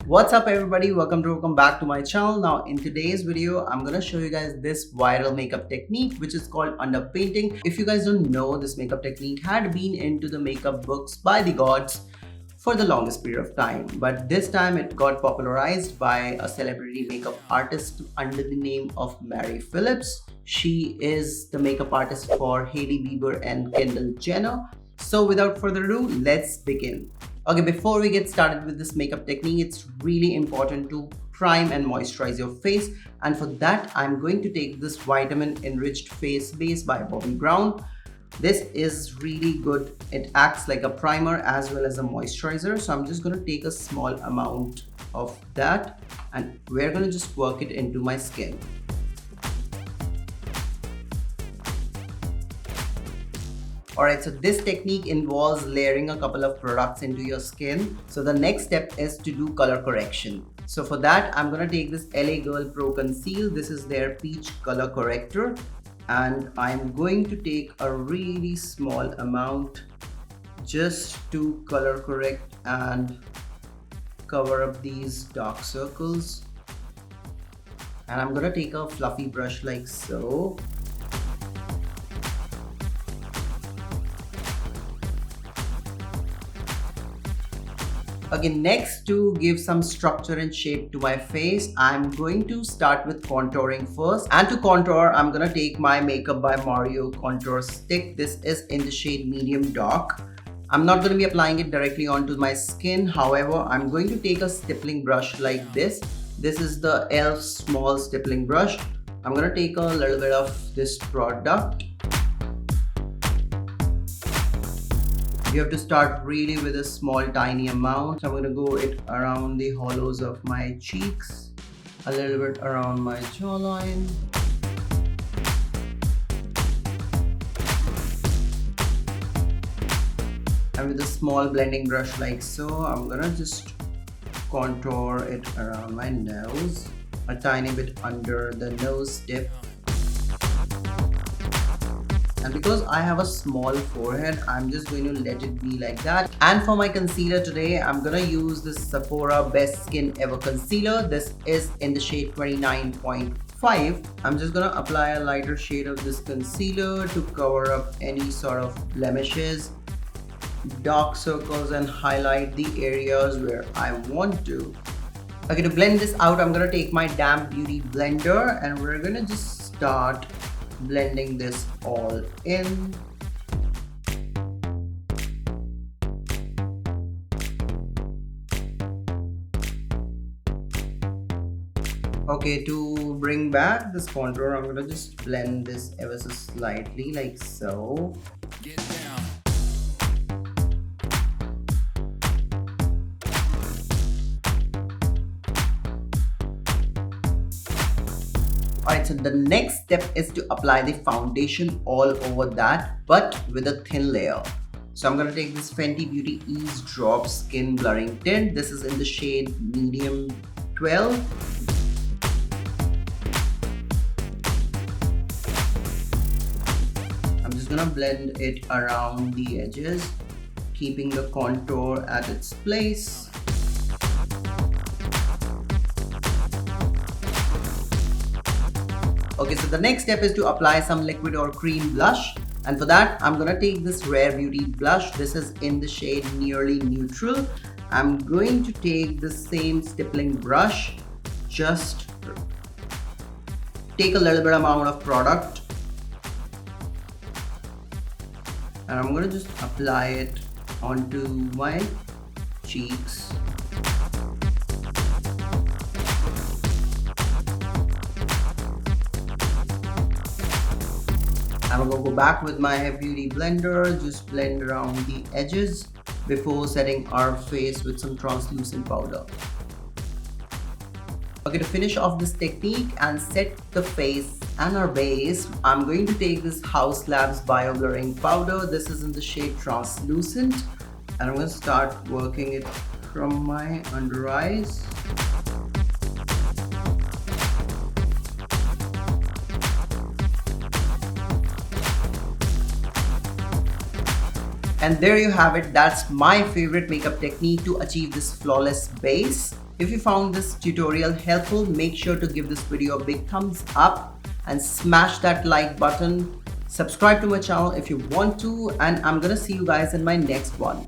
What's up everybody, welcome back to my channel. Now in today's video I'm gonna show you guys this viral makeup technique which is called underpainting. If you guys don't know, this makeup technique had been into the makeup books by the gods for the longest period of time, but this time it got popularized by a celebrity makeup artist under the name of Mary Phillips. She is the makeup artist for Hailey Bieber and Kendall Jenner. So without further ado, let's begin. Okay, before we get started with this makeup technique, it's really important to prime and moisturize your face, and for that I'm going to take this vitamin enriched face base by Bobbi Brown. This is really good. It acts like a primer as well as a moisturizer, so I'm just going to take a small amount of that and we're going to just work it into my skin. Alright, so this technique involves layering a couple of products into your skin. So the next step is to do color correction. So for that, I'm going to take this LA Girl Pro Conceal. This is their peach color corrector. And I'm going to take a really small amount just to color correct and cover up these dark circles. And I'm going to take a fluffy brush like so. Okay, next, to give some structure and shape to my face, I'm going to start with contouring first. And to contour, I'm gonna take my Makeup by Mario contour stick. This is in the shade medium dark. I'm not going to be applying it directly onto my skin. However, I'm going to take a stippling brush like this. This is the e.l.f. small stippling brush. I'm going to take a little bit of this product. You have to start really with a small tiny amount. So I'm going to go it around the hollows of my cheeks, a little bit around my jawline. And with a small blending brush like so, I'm going to just contour it around my nose, a tiny bit under the nose tip. And because I have a small forehead, I'm just going to let it be like that. And for my concealer today, I'm gonna use this Sephora Best Skin Ever Concealer. This is in the shade 29.5. I'm just gonna apply a lighter shade of this concealer to cover up any sort of blemishes, dark circles, and highlight the areas where I want to. Okay, to blend this out, I'm gonna take my damp beauty blender and we're gonna just start blending this all in. Okay, to bring back this contour, I'm gonna just blend this ever so slightly like so. Get down. Alright, so the next step is to apply the foundation all over that, but with a thin layer. So I'm going to take this Fenty Beauty Eavesdrop Skin Blurring Tint. This is in the shade medium 12. I'm just going to blend it around the edges, keeping the contour at its place. Okay, so the next step is to apply some liquid or cream blush, and for that I'm gonna take this Rare Beauty blush. This is in the shade Nearly Neutral. I'm going to take the same stippling brush, just take a little bit amount of product and I'm gonna just apply it onto my cheeks. I'm gonna go back with my beauty blender, just blend around the edges before setting our face with some translucent powder. Okay, to finish off this technique and set the face and our base, I'm going to take this House Labs Bio Blurring Powder. This is in the shade Translucent, and I'm going to start working it from my under eyes. And there you have it. That's my favorite makeup technique to achieve this flawless base. If you found this tutorial helpful, make sure to give this video a big thumbs up and smash that like button. Subscribe to my channel if you want to, and I'm gonna see you guys in my next one.